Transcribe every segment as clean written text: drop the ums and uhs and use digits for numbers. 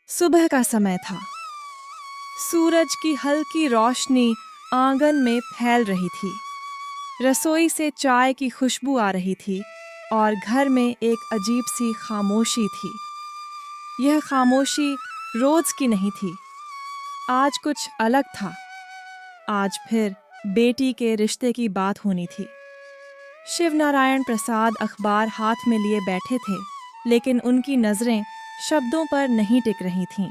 सुबह का समय था। सूरज की हल्की रोशनी आंगन में फैल रही थी। रसोई से चाय की खुशबू आ रही थी और घर में एक अजीब सी खामोशी थी। यह खामोशी रोज की नहीं थी, आज कुछ अलग था। आज फिर बेटी के रिश्ते की बात होनी थी। शिवनारायण प्रसाद अखबार हाथ में लिए बैठे थे, लेकिन उनकी नजरें शब्दों पर नहीं टिक रही थीं।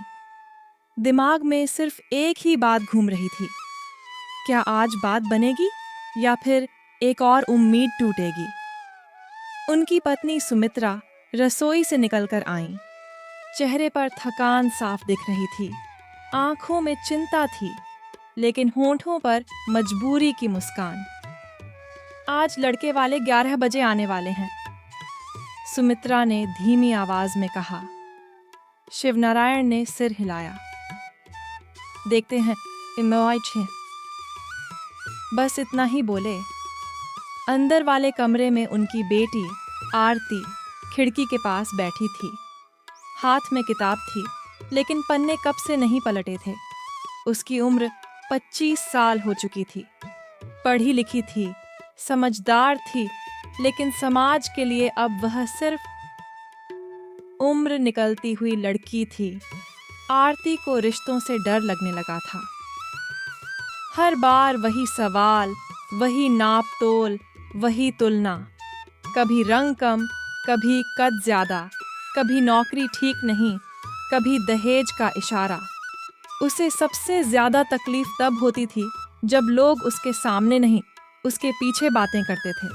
दिमाग में सिर्फ एक ही बात घूम रही थी, क्या आज बात बनेगी या फिर एक और उम्मीद टूटेगी। उनकी पत्नी सुमित्रा रसोई से निकलकर आईं। चेहरे पर थकान साफ दिख रही थी, आंखों में चिंता थी, लेकिन होंठों पर मजबूरी की मुस्कान। आज लड़के वाले 11 बजे आने वाले हैं, सुमित्रा ने धीमी आवाज में कहा। शिवनारायण ने सिर हिलाया। देखते हैं, बस इतना ही बोले। अंदर वाले कमरे में उनकी बेटी आरती खिड़की के पास बैठी थी। हाथ में किताब थी, लेकिन पन्ने कब से नहीं पलटे थे। उसकी उम्र 25 साल हो चुकी थी। पढ़ी लिखी थी, समझदार थी, लेकिन समाज के लिए अब वह सिर्फ उम्र निकलती हुई लड़की थी। आरती को रिश्तों से डर लगने लगा था। हर बार वही सवाल, वही नाप तोल, वही तुलना। कभी रंग कम, कभी कद ज्यादा, कभी नौकरी ठीक नहीं, कभी दहेज का इशारा। उसे सबसे ज्यादा तकलीफ तब होती थी जब लोग उसके सामने नहीं, उसके पीछे बातें करते थे।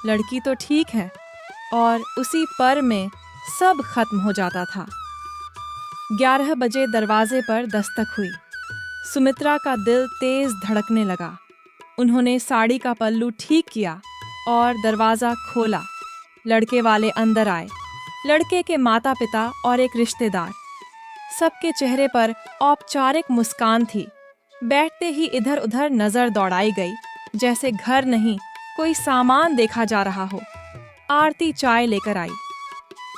लड़की तो ठीक है, और उसी पर में सब खत्म हो जाता था। 11 बजे दरवाजे पर दस्तक हुई। सुमित्रा का दिल तेज धड़कने लगा। उन्होंने साड़ी का पल्लू ठीक किया और दरवाजा खोला। लड़के वाले अंदर आए। लड़के के माता पिता और एक रिश्तेदार। सबके चेहरे पर औपचारिक मुस्कान थी। बैठते ही इधर उधर नजर दौड़ाई गई, जैसे घर नहीं कोई सामान देखा जा रहा हो। आरती चाय लेकर आई।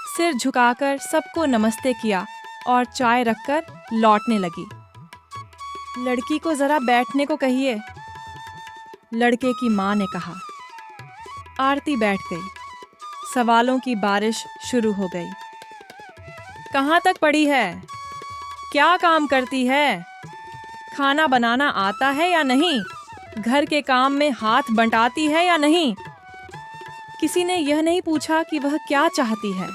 सिर झुकाकर सबको नमस्ते किया और चाय रखकर लौटने लगी। लड़की को जरा बैठने को कहिए, लड़के की मां ने कहा। आरती बैठ गई। सवालों की बारिश शुरू हो गई। कहाँ तक पढ़ी है? क्या काम करती है? खाना बनाना आता है या नहीं? घर के काम में हाथ बंटाती है या नहीं? किसी ने यह नहीं पूछा कि वह क्या चाहती है।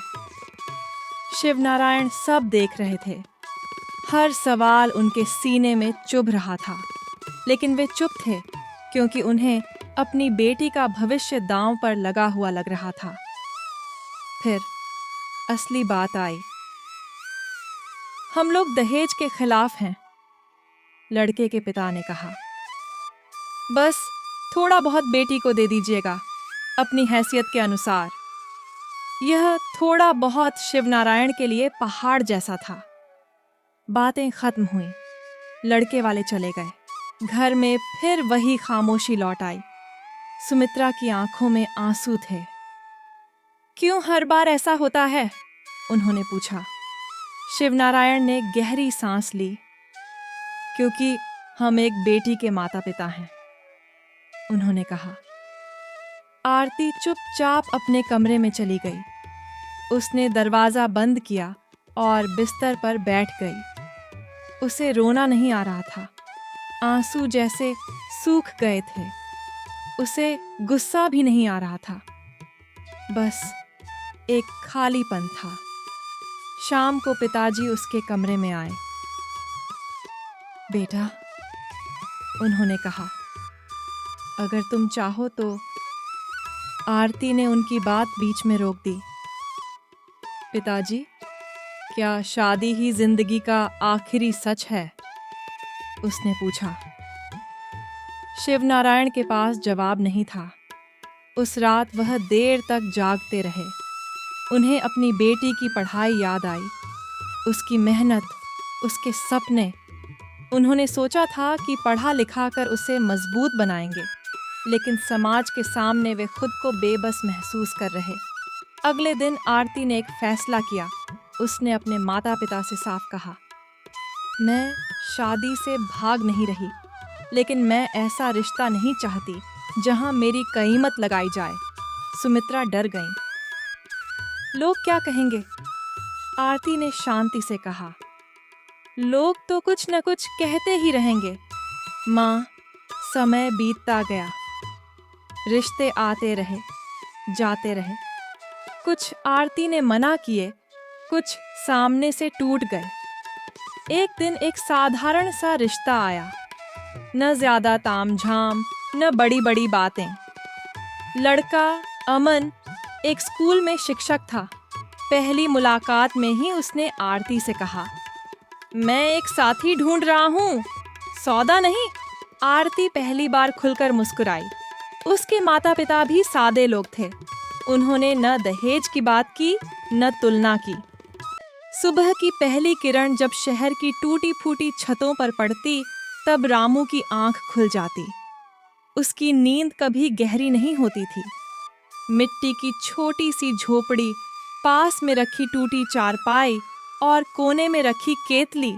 शिवनारायण सब देख रहे थे। हर सवाल उनके सीने में चुभ रहा था, लेकिन वे चुप थे क्योंकि उन्हें अपनी बेटी का भविष्य दांव पर लगा हुआ लग रहा था। फिर असली बात आई। हम लोग दहेज के खिलाफ हैं, लड़के के पिता ने कहा। बस थोड़ा बहुत बेटी को दे दीजिएगा, अपनी हैसियत के अनुसार। यह थोड़ा बहुत शिवनारायण के लिए पहाड़ जैसा था। बातें खत्म हुई। लड़के वाले चले गए। घर में फिर वही खामोशी लौट आई। सुमित्रा की आंखों में आंसू थे। क्यों हर बार ऐसा होता है? उन्होंने पूछा। शिवनारायण ने गहरी सांस ली। क्योंकि हम एक बेटी के माता पिता हैं, उन्होंने कहा। आरती चुपचाप अपने कमरे में चली गई। उसने दरवाजा बंद किया और बिस्तर पर बैठ गई। उसे रोना नहीं आ रहा था, आंसू जैसे सूख गए थे। उसे गुस्सा भी नहीं आ रहा था, बस एक खालीपन था। शाम को पिताजी उसके कमरे में आए। बेटा, उन्होंने कहा, अगर तुम चाहो तो। आरती ने उनकी बात बीच में रोक दी। पिताजी, क्या शादी ही जिंदगी का आखिरी सच है? उसने पूछा। शिवनारायण के पास जवाब नहीं था। उस रात वह देर तक जागते रहे। उन्हें अपनी बेटी की पढ़ाई याद आई, उसकी मेहनत, उसके सपने। उन्होंने सोचा था कि पढ़ा लिखा कर उसे मजबूत बनाएंगे, लेकिन समाज के सामने वे खुद को बेबस महसूस कर रहे। अगले दिन आरती ने एक फैसला किया। उसने अपने माता पिता से साफ कहा, मैं शादी से भाग नहीं रही, लेकिन मैं ऐसा रिश्ता नहीं चाहती जहां मेरी कीमत लगाई जाए। सुमित्रा डर गईं। लोग क्या कहेंगे? आरती ने शांति से कहा, लोग तो कुछ न कुछ कहते ही रहेंगे। माँ, समय बीतता गया, रिश्ते आते रहे, जाते रहे। कुछ आरती ने मना किए, कुछ सामने से टूट गए। एक दिन एक साधारण सा रिश्ता आया, न ज्यादा तामझाम, न बड़ी बड़ी बातें। लड़का अमन एक स्कूल में शिक्षक था। पहली मुलाकात में ही उसने आरती से कहा, मैं एक साथी ढूंढ रहा हूँ, सौदा नहीं। आरती पहली बार खुलकर मुस्कुराई। उसके माता पिता भी सादे लोग थे। उन्होंने न दहेज की बात की, न तुलना की। सुबह की पहली किरण जब शहर की टूटी फूटी छतों पर पड़ती, तब रामू की आंख खुल जाती। उसकी नींद कभी गहरी नहीं होती थी। मिट्टी की छोटी सी झोपड़ी, पास में रखी टूटी चारपाई और कोने में रखी केतली,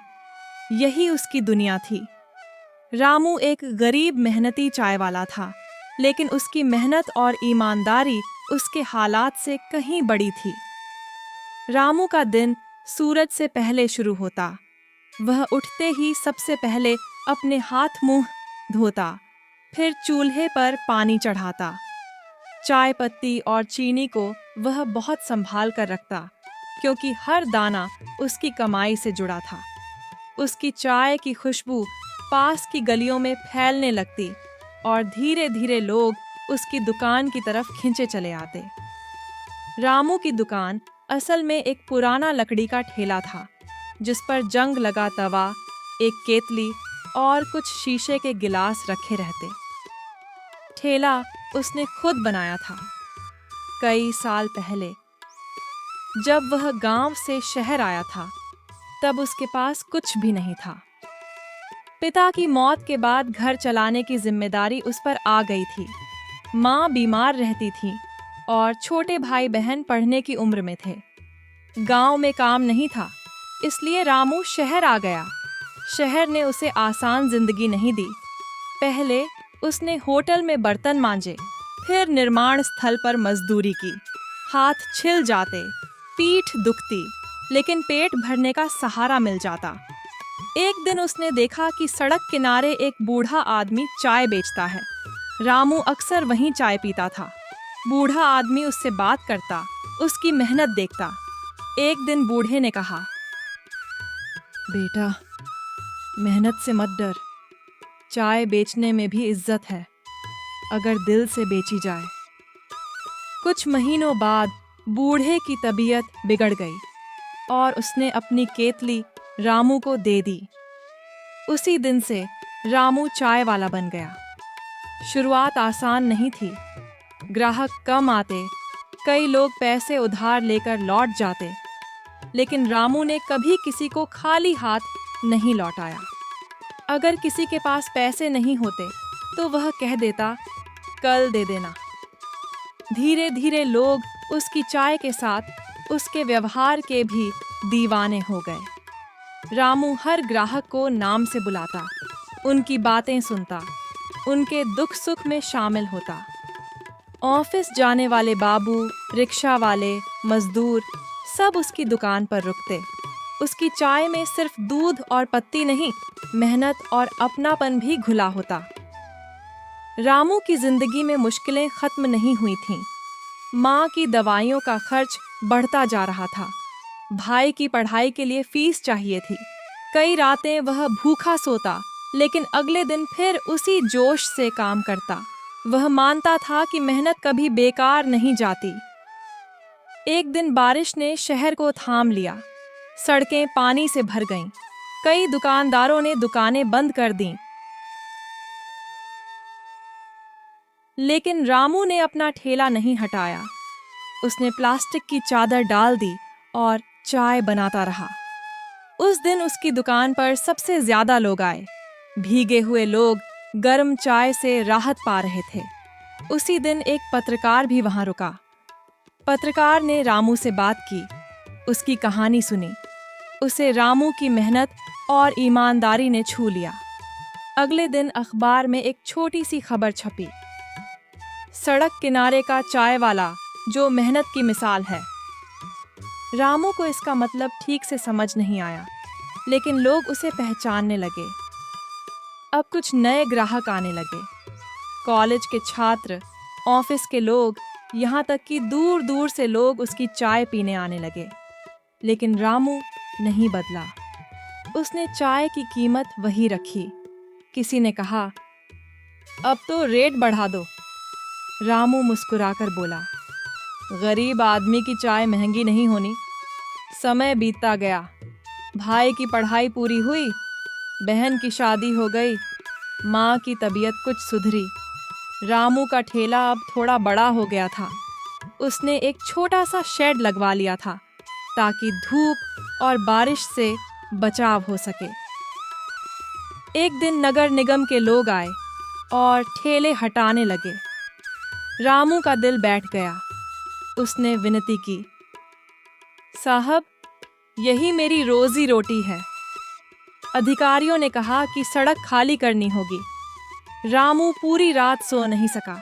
यही उसकी दुनिया थी। रामू एक गरीब मेहनती चाय वाला था, लेकिन उसकी मेहनत और ईमानदारी उसके हालात से कहीं बड़ी थी। रामू का दिन सूरज से पहले शुरू होता। वह उठते ही सबसे पहले अपने हाथ मुंह धोता, फिर चूल्हे पर पानी चढ़ाता। चाय पत्ती और चीनी को वह बहुत संभाल कर रखता, क्योंकि हर दाना उसकी कमाई से जुड़ा था। उसकी चाय की खुशबू पास की गलियों में फैलने लगती और धीरे धीरे लोग उसकी दुकान की तरफ खिंचे चले आते। रामू की दुकान असल में एक पुराना लकड़ी का ठेला था, जिस पर जंग लगा तवा, एक केतली और कुछ शीशे के गिलास रखे रहते। ठेला उसने खुद बनाया था, कई साल पहले। जब वह गांव से शहर आया था, तब उसके पास कुछ भी नहीं था। पिता की मौत के बाद घर चलाने की जिम्मेदारी उस पर आ गई थी। माँ बीमार रहती थी और छोटे भाई बहन पढ़ने की उम्र में थे। गांव में काम नहीं था, इसलिए रामू शहर आ गया। शहर ने उसे आसान जिंदगी नहीं दी। पहले उसने होटल में बर्तन मांजे, फिर निर्माण स्थल पर मजदूरी की। हाथ छिल जाते, पीठ दुखती, लेकिन पेट भरने का सहारा मिल जाता। एक दिन उसने देखा कि सड़क किनारे एक बूढ़ा आदमी चाय बेचता है। रामू अक्सर वहीं चाय पीता था। बूढ़ा आदमी उससे बात करता, उसकी मेहनत देखता। एक दिन बूढ़े ने कहा, बेटा, मेहनत से मत डर, चाय बेचने में भी इज्जत है, अगर दिल से बेची जाए। कुछ महीनों बाद बूढ़े की तबीयत बिगड़ गई और उसने अपनी केतली रामू को दे दी। उसी दिन से रामू चाय वाला बन गया। शुरुआत आसान नहीं थी। ग्राहक कम आते, कई लोग पैसे उधार लेकर लौट जाते, लेकिन रामू ने कभी किसी को खाली हाथ नहीं लौटाया। अगर किसी के पास पैसे नहीं होते तो वह कह देता, कल दे देना। धीरे धीरे लोग उसकी चाय के साथ उसके व्यवहार के भी दीवाने हो गए। रामू हर ग्राहक को नाम से बुलाता, उनकी बातें सुनता, उनके दुख सुख में शामिल होता। ऑफिस जाने वाले बाबू, रिक्शा वाले, मजदूर सब उसकी दुकान पर रुकते। उसकी चाय में सिर्फ दूध और पत्ती नहीं, मेहनत और अपनापन भी घुला होता। रामू की जिंदगी में मुश्किलें खत्म नहीं हुई थीं। माँ की दवाइयों का खर्च बढ़ता जा रहा था। भाई की पढ़ाई के लिए फीस चाहिए थी। कई रातें वह भूखा सोता, लेकिन अगले दिन फिर उसी जोश से काम करता। वह मानता था कि मेहनत कभी बेकार नहीं जाती। एक दिन बारिश ने शहर को थाम लिया। सड़कें पानी से भर गईं। कई दुकानदारों ने दुकानें बंद कर दीं। लेकिन रामू ने अपना ठेला नहीं हटाया। उसने प्लास्टिक की चादर डाल दी और चाय बनाता रहा। उस दिन उसकी दुकान पर सबसे ज्यादा लोग आए। भीगे हुए लोग गर्म चाय से राहत पा रहे थे। उसी दिन एक पत्रकार भी वहां रुका। पत्रकार ने रामू से बात की। उसकी कहानी सुनी। उसे रामू की मेहनत और ईमानदारी ने छू लिया। अगले दिन अखबार में एक छोटी सी खबर छपी, सड़क किनारे का चाय वाला जो मेहनत की मिसाल है। रामू को इसका मतलब ठीक से समझ नहीं आया, लेकिन लोग उसे पहचानने लगे। अब कुछ नए ग्राहक आने लगे, कॉलेज के छात्र, ऑफिस के लोग, यहाँ तक कि दूर दूर से लोग उसकी चाय पीने आने लगे। लेकिन रामू नहीं बदला। उसने चाय की कीमत वही रखी। किसी ने कहा, अब तो रेट बढ़ा दो। रामू मुस्कुराकर बोला, गरीब आदमी की चाय महंगी नहीं होनी। समय बीतता गया, भाई की पढ़ाई पूरी हुई, बहन की शादी हो गई, माँ की तबीयत कुछ सुधरी। रामू का ठेला अब थोड़ा बड़ा हो गया था। उसने एक छोटा सा शेड लगवा लिया था ताकि धूप और बारिश से बचाव हो सके। एक दिन नगर निगम के लोग आए और ठेले हटाने लगे। रामू का दिल बैठ गया। उसने विनती की, साहब, यही मेरी रोजी रोटी है। अधिकारियों ने कहा कि सड़क खाली करनी होगी। रामू पूरी रात सो नहीं सका।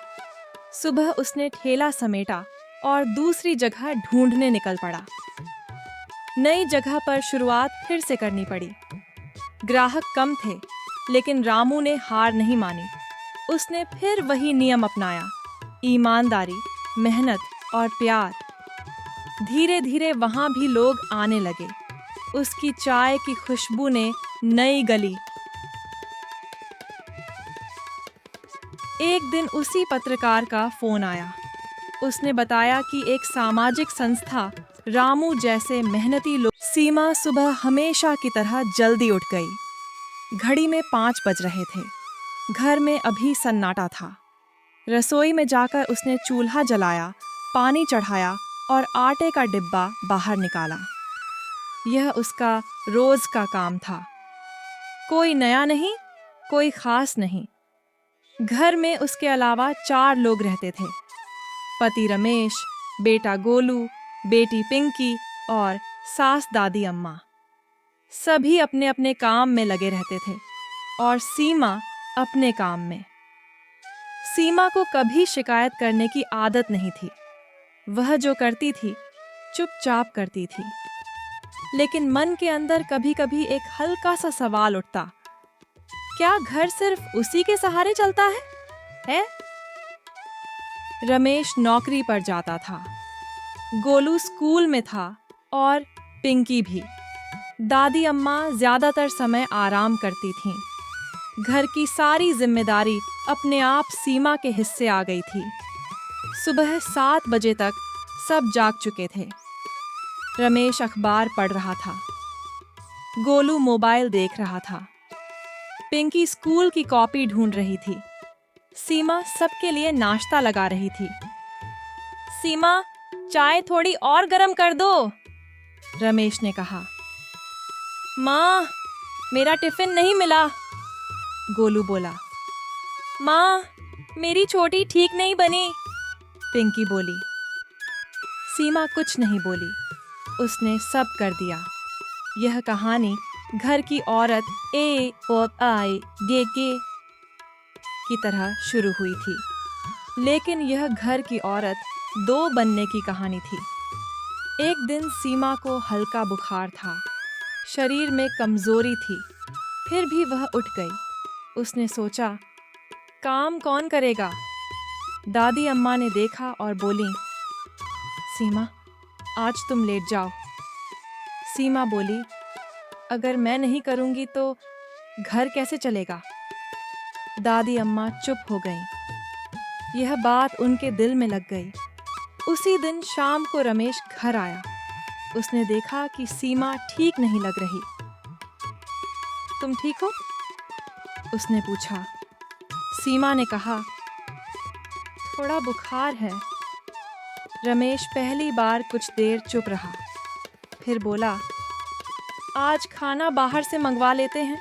सुबह उसने ठेला समेटा और दूसरी जगह ढूंढने निकल पड़ा। नई जगह पर शुरुआत फिर से करनी पड़ी। ग्राहक कम थे, लेकिन रामू ने हार नहीं मानी। उसने फिर वही नियम अपनाया, ईमानदारी, मेहनत और प्यार। धीरे धीरे वहां भी लोग आने लगे। उसकी चाय की खुशबू ने नई गली। एक दिन उसी पत्रकार का फोन आया। उसने बताया कि एक सामाजिक संस्था रामू जैसे मेहनती लोग। सीमा सुबह हमेशा की तरह जल्दी उठ गई। घड़ी में 5 बज रहे थे। घर में अभी सन्नाटा था। रसोई में जाकर उसने चूल्हा जलाया, पानी चढ़ाया और आटे का डिब्बा बाहर निकाला। यह उसका रोज का काम था। कोई नया नहीं, कोई खास नहीं। घर में उसके अलावा 4 लोग रहते थे, पति रमेश, बेटा गोलू, बेटी पिंकी और सास दादी अम्मा। सभी अपने अपने काम में लगे रहते थे और सीमा अपने काम में। सीमा को कभी शिकायत करने की आदत नहीं थी। वह जो करती थी चुपचाप करती थी। लेकिन मन के अंदर कभी कभी एक हल्का सा सवाल उठता, क्या घर सिर्फ उसी के सहारे चलता है? रमेश नौकरी पर जाता था, गोलू स्कूल में था और पिंकी भी। दादी अम्मा ज्यादातर समय आराम करती थीं। घर की सारी जिम्मेदारी अपने आप सीमा के हिस्से आ गई थी। सुबह 7 बजे तक सब जाग चुके थे। रमेश अखबार पढ़ रहा था, गोलू मोबाइल देख रहा था, पिंकी स्कूल की कॉपी ढूंढ रही थी, सीमा सबके लिए नाश्ता लगा रही थी। सीमा, चाय थोड़ी और गरम कर दो, रमेश ने कहा। माँ, मेरा टिफिन नहीं मिला, गोलू बोला। माँ, मेरी छोटी ठीक नहीं बनी, पिंकी बोली। सीमा कुछ नहीं बोली। उसने सब कर दिया। यह कहानी घर की औरत ए की तरह शुरू हुई थी, लेकिन यह घर की औरत 2 बनने की कहानी थी। एक दिन सीमा को हल्का बुखार था, शरीर में कमजोरी थी, फिर भी वह उठ गई। उसने सोचा, काम कौन करेगा? दादी अम्मा ने देखा और बोली, सीमा, आज तुम लेट जाओ। सीमा बोली, अगर मैं नहीं करूंगी तो घर कैसे चलेगा? दादी अम्मा चुप हो गईं। यह बात उनके दिल में लग गई। उसी दिन शाम को रमेश घर आया। उसने देखा कि सीमा ठीक नहीं लग रही। तुम ठीक हो? उसने पूछा। सीमा ने कहा, थोड़ा बुखार है। रमेश पहली बार कुछ देर चुप रहा, फिर बोला, आज खाना बाहर से मंगवा लेते हैं।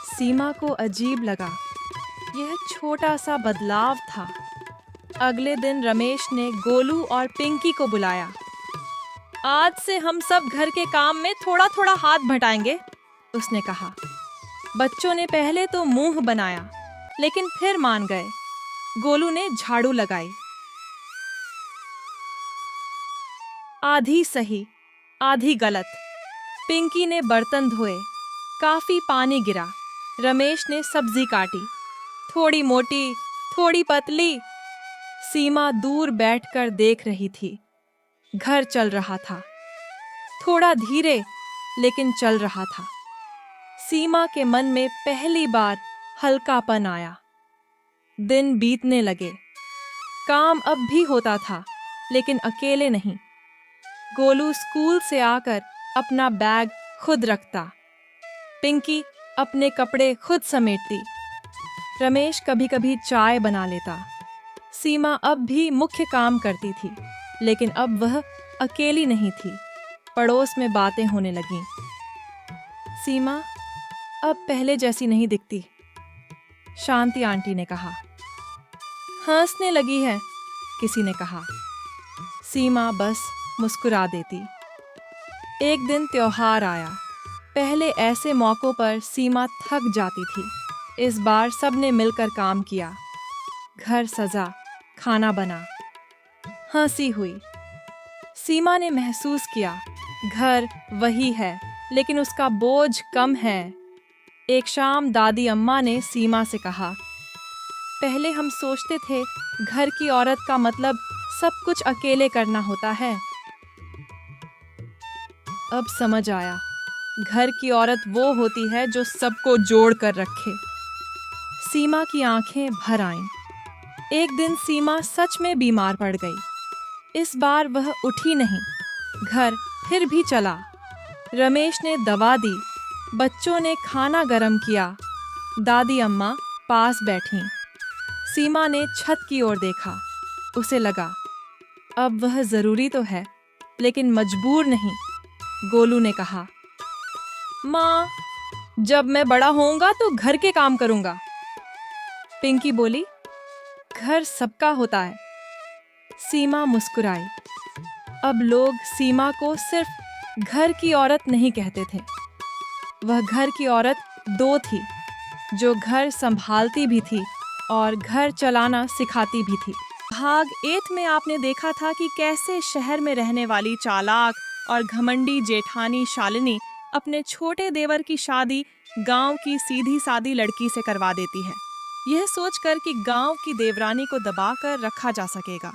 सीमा को अजीब लगा। यह छोटा सा बदलाव था। अगले दिन रमेश ने गोलू और पिंकी को बुलाया। आज से हम सब घर के काम में थोड़ा थोड़ा हाथ बटाएंगे, उसने कहा। बच्चों ने पहले तो मुंह बनाया, लेकिन फिर मान गए। गोलू ने झाड़ू लगाई। आधी सही, आधी गलत। पिंकी ने बर्तन धोए, काफी पानी गिरा। रमेश ने सब्जी काटी, थोड़ी मोटी, थोड़ी पतली। सीमा दूर बैठकर देख रही थी। घर चल रहा था, थोड़ा धीरे लेकिन चल रहा था। सीमा के मन में पहली बार हल्कापन आया। दिन बीतने लगे। काम अब भी होता था, लेकिन अकेले नहीं। गोलू स्कूल से आकर अपना बैग खुद रखता, पिंकी अपने कपड़े खुद समेटती, रमेश कभी कभी चाय बना लेता। सीमा अब भी मुख्य काम करती थी, लेकिन अब वह अकेली नहीं थी। पड़ोस में बातें होने लगीं। सीमा अब पहले जैसी नहीं दिखती, शांति आंटी ने कहा। हंसने लगी है, किसी ने कहा। सीमा बस मुस्कुरा देती। एक दिन त्योहार आया। पहले ऐसे मौक़ों पर सीमा थक जाती थी। इस बार सबने मिलकर काम किया। घर सजा, खाना बना, हंसी हुई। सीमा ने महसूस किया, घर वही है, लेकिन उसका बोझ कम है। एक शाम दादी अम्मा ने सीमा से कहा, पहले हम सोचते थे घर की औरत का मतलब सब कुछ अकेले करना होता है। अब समझ आया, घर की औरत वो होती है जो सबको जोड़ कर रखे। सीमा की आंखें भर आईं। एक दिन सीमा सच में बीमार पड़ गई। इस बार वह उठी नहीं। घर फिर भी चला। रमेश ने दवा दी, बच्चों ने खाना गरम किया, दादी अम्मा पास बैठीं। सीमा ने छत की ओर देखा। उसे लगा, अब वह जरूरी तो है, लेकिन मजबूर नहीं। गोलू ने कहा, माँ, जब मैं बड़ा होऊंगा तो घर के काम करूंगा। पिंकी बोली, घर सबका होता है। सीमा मुस्कुराई। अब लोग सीमा को सिर्फ घर की औरत नहीं कहते थे। वह घर की औरत दो थी, जो घर संभालती भी थी और घर चलाना सिखाती भी थी। भाग 1 में आपने देखा था कि कैसे शहर में रहने वाली चालाक और घमंडी जेठानी शालिनी अपने छोटे देवर की शादी गांव की सीधी सादी लड़की से करवा देती है, यह सोचकर कि गांव की देवरानी को दबाकर रखा जा सकेगा।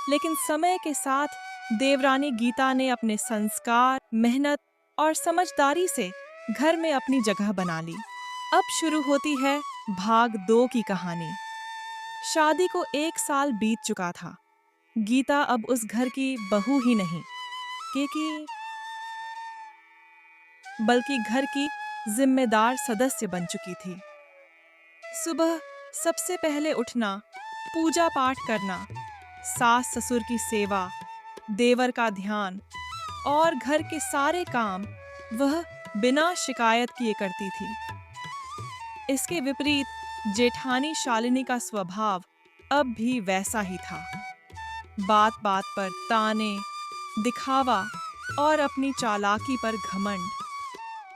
लेकिन समय के साथ देवरानी गीता ने अपने संस्कार, मेहनत और समझदारी से घर में अपनी जगह बना ली। अब शुरू होती है भाग 2 की कहानी। शादी को 1 साल बीत चुका था। गीता अब उस घर की बहू ही नहीं, बल्कि घर की जिम्मेदार सदस्य बन चुकी थी। सुबह सबसे पहले उठना, पूजा पाठ करना, सास ससुर की सेवा, देवर का ध्यान और घर के सारे काम वह बिना शिकायत किए करती थी। इसके विपरीत जेठानी शालिनी का स्वभाव अब भी वैसा ही था। बात बात पर ताने, दिखावा और अपनी चालाकी पर घमंड।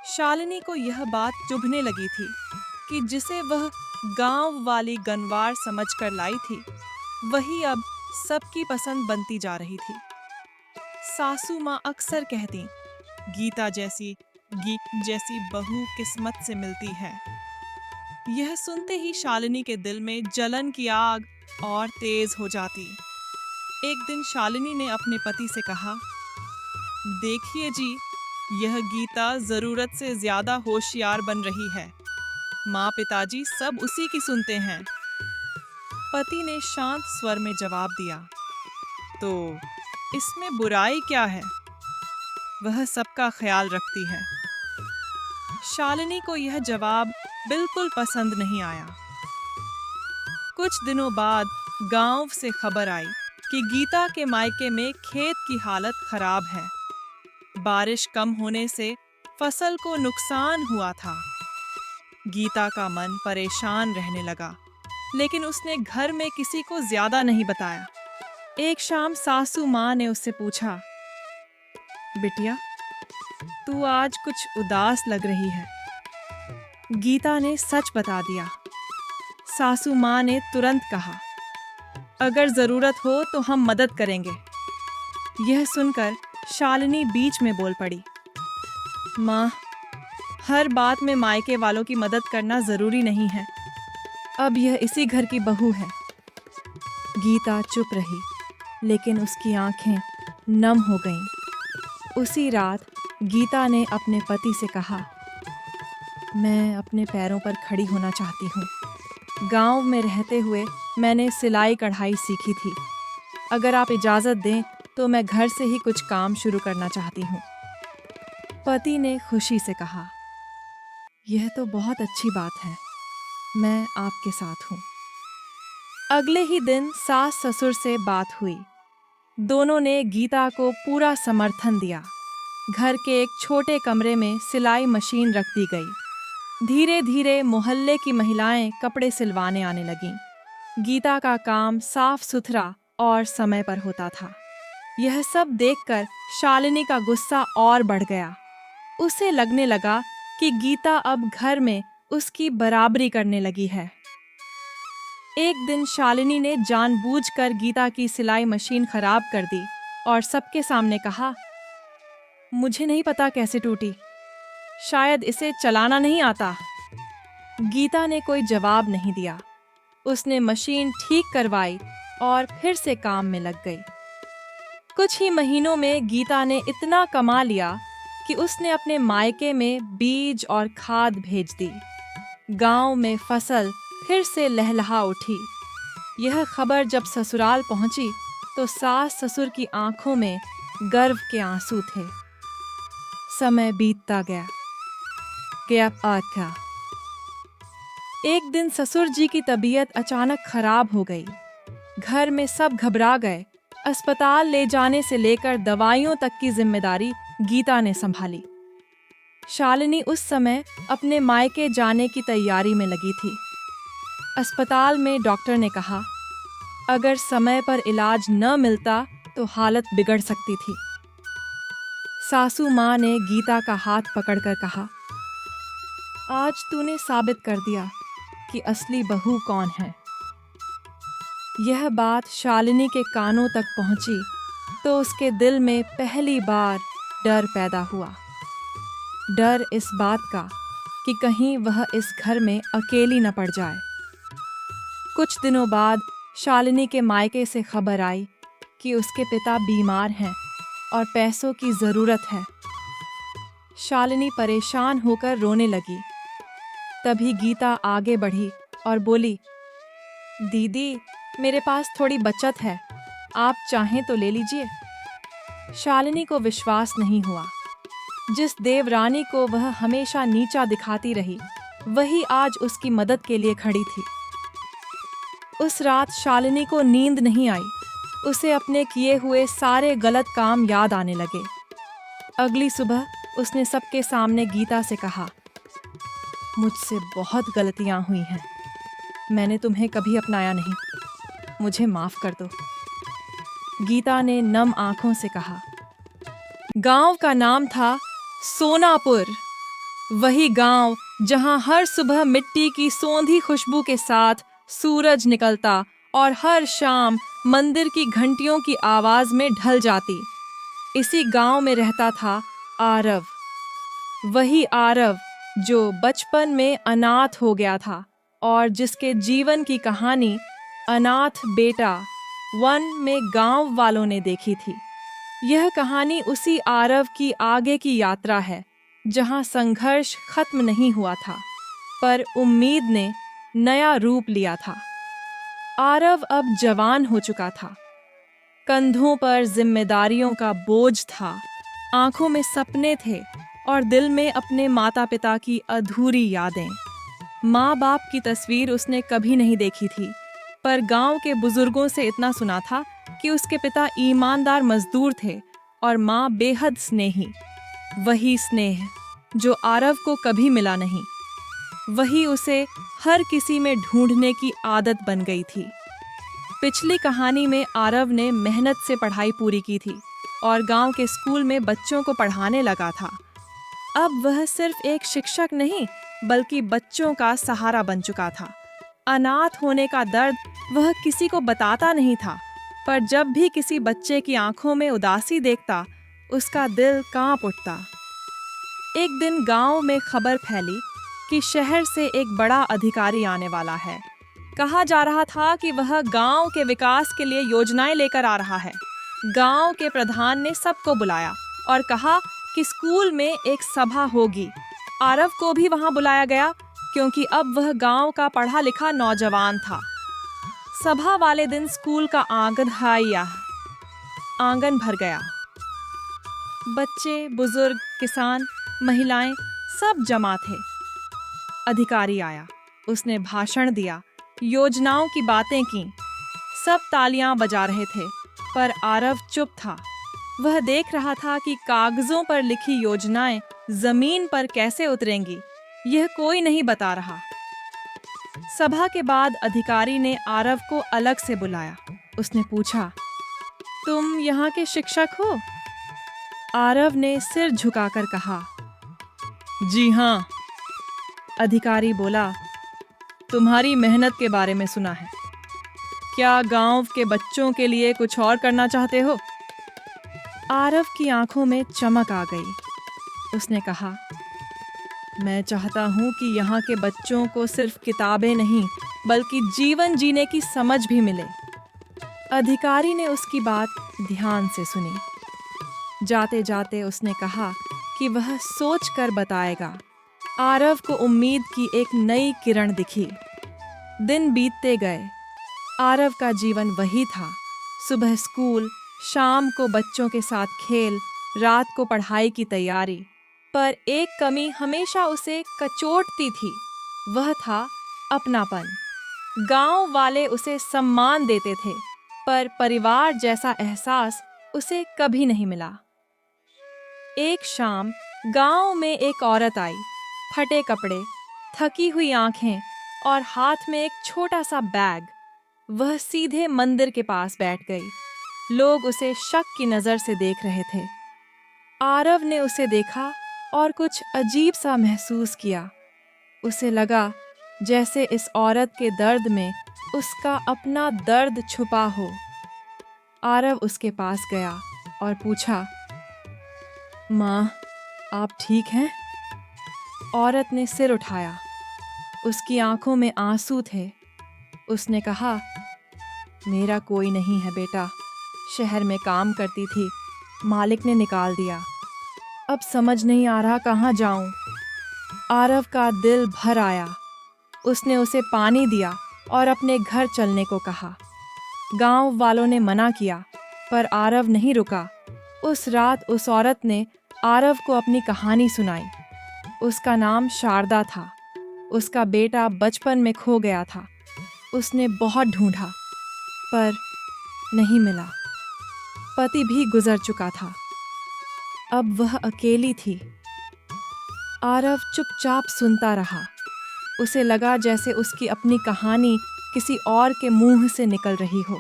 शालिनी को यह बात चुभने लगी थी कि जिसे वह गांव वाली गनवार समझकर लाई थी, वही अब सबकी पसंद बनती जा रही थी। सासू माँ अक्सर कहती, गीता जैसी बहू किस्मत से मिलती है। यह सुनते ही शालिनी के दिल में जलन की आग और तेज हो जाती। एक दिन शालिनी ने अपने पति से कहा, देखिए जी, यह गीता जरूरत से ज्यादा होशियार बन रही है। माँ पिताजी सब उसी की सुनते हैं। पति ने शांत स्वर में जवाब दिया, तो इसमें बुराई क्या है? वह सबका ख्याल रखती है। शालिनी को यह जवाब बिल्कुल पसंद नहीं आया। कुछ दिनों बाद गांव से खबर आई कि गीता के मायके में खेत की हालत खराब है। बारिश कम होने से फसल को नुकसान हुआ था। गीता का मन परेशान रहने लगा, लेकिन उसने घर में किसी को ज्यादा नहीं बताया। एक शाम सासू माँ ने उससे पूछा, बिटिया, तू आज कुछ उदास लग रही है। गीता ने सच बता दिया। सासू माँ ने तुरंत कहा, अगर जरूरत हो तो हम मदद करेंगे। यह सुनकर शालिनी बीच में बोल पड़ी, माँ, हर बात में मायके वालों की मदद करना जरूरी नहीं है। अब यह इसी घर की बहू है। गीता चुप रही, लेकिन उसकी आंखें नम हो गईं। उसी रात गीता ने अपने पति से कहा, मैं अपने पैरों पर खड़ी होना चाहती हूँ। गांव में रहते हुए मैंने सिलाई कढ़ाई सीखी थी। अगर आप इजाज़त दें तो मैं घर से ही कुछ काम शुरू करना चाहती हूँ। पति ने खुशी से कहा, यह तो बहुत अच्छी बात है, मैं आपके साथ हूँ। अगले ही दिन सास ससुर से बात हुई। दोनों ने गीता को पूरा समर्थन दिया। घर के एक छोटे कमरे में सिलाई मशीन रख दी गई। धीरे धीरे मोहल्ले की महिलाएं कपड़े सिलवाने आने लगीं। गीता का काम साफ सुथरा और समय पर होता था। यह सब देखकर शालिनी का गुस्सा और बढ़ गया। उसे लगने लगा कि गीता अब घर में उसकी बराबरी करने लगी है। एक दिन शालिनी ने जानबूझकर गीता की सिलाई मशीन खराब कर दी और सबके सामने कहा, मुझे नहीं पता कैसे टूटी, शायद इसे चलाना नहीं आता। गीता ने कोई जवाब नहीं दिया। उसने मशीन ठीक करवाई और फिर से काम में लग गई। कुछ ही महीनों में गीता ने इतना कमा लिया कि उसने अपने मायके में बीज और खाद भेज दी। गांव में फसल फिर से लहलहा उठी। यह खबर जब ससुराल पहुंची तो सास ससुर की आंखों में गर्व के आंसू थे। समय बीतता गया। एक दिन ससुर जी की तबीयत अचानक खराब हो गई। घर में सब घबरा गए। अस्पताल ले जाने से लेकर दवाइयों तक की जिम्मेदारी गीता ने संभाली। शालिनी उस समय अपने मायके जाने की तैयारी में लगी थी। अस्पताल में डॉक्टर ने कहा, अगर समय पर इलाज न मिलता तो हालत बिगड़ सकती थी। सासू माँ ने गीता का हाथ पकड़कर कहा, आज तूने साबित कर दिया कि असली बहू कौन है। यह बात शालिनी के कानों तक पहुंची तो उसके दिल में पहली बार डर पैदा हुआ। डर इस बात का कि कहीं वह इस घर में अकेली न पड़ जाए। कुछ दिनों बाद शालिनी के मायके से खबर आई कि उसके पिता बीमार हैं और पैसों की ज़रूरत है। शालिनी परेशान होकर रोने लगी। तभी गीता आगे बढ़ी और बोली, दीदी, मेरे पास थोड़ी बचत है, आप चाहें तो ले लीजिए। शालिनी को विश्वास नहीं हुआ। जिस देवरानी को वह हमेशा नीचा दिखाती रही, वही आज उसकी मदद के लिए खड़ी थी। उस रात शालिनी को नींद नहीं आई। उसे अपने किए हुए सारे गलत काम याद आने लगे। अगली सुबह उसने सबके सामने गीता से कहा, मुझसे बहुत गलतियां हुई हैं। मैंने तुम्हें कभी अपनाया नहीं, मुझे माफ कर दो। गीता ने नम आंखों से कहा। गांव का नाम था सोनापुर। वही गांव जहां हर सुबह मिट्टी की सोंधी खुशबू के साथ सूरज निकलता और हर शाम मंदिर की घंटियों की आवाज में ढल जाती। इसी गांव में रहता था आरव। वही आरव जो बचपन में अनाथ हो गया था और जिसके जीवन की कहानी अनाथ बेटा वन में गांव वालों ने देखी थी। यह कहानी उसी आरव की आगे की यात्रा है, जहां संघर्ष खत्म नहीं हुआ था, पर उम्मीद ने नया रूप लिया था। आरव अब जवान हो चुका था। कंधों पर जिम्मेदारियों का बोझ था, आंखों में सपने थे और दिल में अपने माता पिता की अधूरी यादें। माँ बाप की तस्वीर उसने कभी नहीं देखी थी, पर गांव के बुजुर्गों से इतना सुना था कि उसके पिता ईमानदार मजदूर थे और माँ बेहद स्नेही। वही स्नेह जो आरव को कभी मिला नहीं, वही उसे हर किसी में ढूंढने की आदत बन गई थी। पिछली कहानी में आरव ने मेहनत से पढ़ाई पूरी की थी, और गांव के स्कूल में बच्चों को पढ़ाने लगा था। अब वह सिर्फ एक शिक्षक नहीं बल्कि बच्चों का सहारा बन चुका था। अनाथ होने का दर्द वह किसी को बताता नहीं था, पर जब भी किसी बच्चे की आंखों में उदासी देखता, उसका दिल कांप उठता। एक दिन गांव में खबर फैली कि शहर से एक बड़ा अधिकारी आने वाला है। कहा जा रहा था कि वह गांव के विकास के लिए योजनाएं लेकर आ रहा है। गांव के प्रधान ने सबको बुलाया और कहा कि स्कूल में एक सभा होगी। आरव को भी वहां बुलाया गया क्योंकि अब वह गांव का पढ़ा लिखा नौजवान था। सभा वाले दिन स्कूल का आंगन भर गया। बच्चे, बुजुर्ग, किसान, महिलाएं सब जमा थे। अधिकारी आया, उसने भाषण दिया, योजनाओं की बातें की। सब तालियां बजा रहे थे, पर आरव चुप था। वह देख रहा था कि कागजों पर लिखी योजनाएं जमीन पर कैसे उतरेंगी, यह कोई नहीं बता रहा। सभा के बाद अधिकारी ने आरव को अलग से बुलाया। उसने पूछा, तुम यहाँ के शिक्षक हो? आरव ने सिर झुकाकर कहा, जी हाँ। अधिकारी बोला, तुम्हारी मेहनत के बारे में सुना है। क्या गांव के बच्चों के लिए कुछ और करना चाहते हो? आरव की आंखों में चमक आ गई। उसने कहा, मैं चाहता हूं कि यहाँ के बच्चों को सिर्फ किताबें नहीं बल्कि जीवन जीने की समझ भी मिले। अधिकारी ने उसकी बात ध्यान से सुनी। जाते जाते उसने कहा कि वह सोच कर बताएगा। आरव को उम्मीद की एक नई किरण दिखी। दिन बीतते गए। आरव का जीवन वही था, सुबह स्कूल, शाम को बच्चों के साथ खेल, रात को पढ़ाई की तैयारी। पर एक कमी हमेशा उसे कचोटती थी, वह था अपनापन। गांव वाले उसे सम्मान देते थे, पर परिवार जैसा एहसास उसे कभी नहीं मिला। एक शाम गांव में एक औरत आई, फटे कपड़े, थकी हुई आंखें और हाथ में एक छोटा सा बैग। वह सीधे मंदिर के पास बैठ गई। लोग उसे शक की नजर से देख रहे थे। आरव ने उसे देखा और कुछ अजीब सा महसूस किया। उसे लगा जैसे इस औरत के दर्द में उसका अपना दर्द छुपा हो। आरव उसके पास गया और पूछा, माँ, आप ठीक हैं? औरत ने सिर उठाया। उसकी आंखों में आंसू थे। उसने कहा, मेरा कोई नहीं है बेटा। शहर में काम करती थी, मालिक ने निकाल दिया। अब समझ नहीं आ रहा कहाँ जाऊं। आरव का दिल भर आया। उसने उसे पानी दिया और अपने घर चलने को कहा। गांव वालों ने मना किया, पर आरव नहीं रुका। उस रात उस औरत ने आरव को अपनी कहानी सुनाई। उसका नाम शारदा था। उसका बेटा बचपन में खो गया था। उसने बहुत ढूंढा, पर नहीं मिला। पति भी गुजर चुका था। अब वह अकेली थी। आरव चुपचाप सुनता रहा। उसे लगा जैसे उसकी अपनी कहानी किसी और के मुंह से निकल रही हो।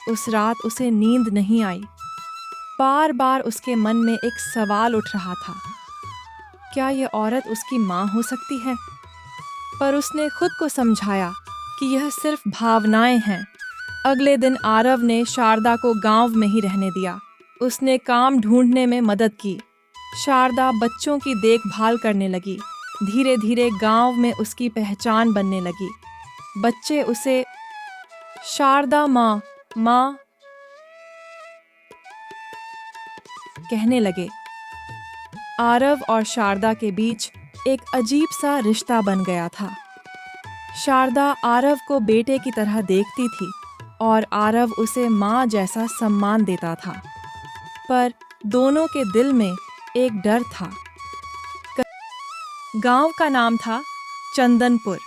उस रात उसे नींद नहीं आई। बार बार उसके मन में एक सवाल उठ रहा था, क्या यह औरत उसकी माँ हो सकती है? पर उसने खुद को समझाया कि यह सिर्फ भावनाएं हैं। अगले दिन आरव ने शारदा को गांव में ही रहने दिया। उसने काम ढूंढने में मदद की। शारदा बच्चों की देखभाल करने लगी। धीरे धीरे गांव में उसकी पहचान बनने लगी। बच्चे उसे शारदा माँ माँ कहने लगे। आरव और शारदा के बीच एक अजीब सा रिश्ता बन गया था। शारदा आरव को बेटे की तरह देखती थी और आरव उसे माँ जैसा सम्मान देता था। पर दोनों के दिल में एक डर था। गांव का नाम था चंदनपुर।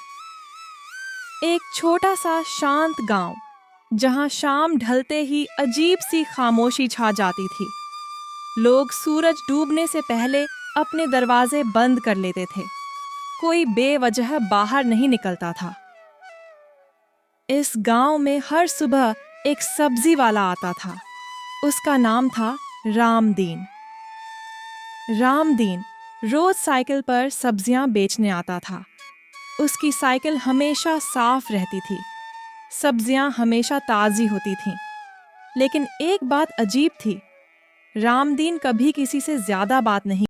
एक छोटा सा शांत गांव, जहां शाम ढलते ही अजीब सी खामोशी छा जाती थी। लोग सूरज डूबने से पहले अपने दरवाजे बंद कर लेते थे। कोई बेवजह बाहर नहीं निकलता था। इस गांव में हर सुबह एक सब्जी वाला आता था। उसका नाम था रामदीन। रामदीन रोज साइकिल पर सब्जियां बेचने आता था। उसकी साइकिल हमेशा साफ रहती थी, सब्जियां हमेशा ताज़ी होती थीं। लेकिन एक बात अजीब थी, रामदीन कभी किसी से ज्यादा बात नहीं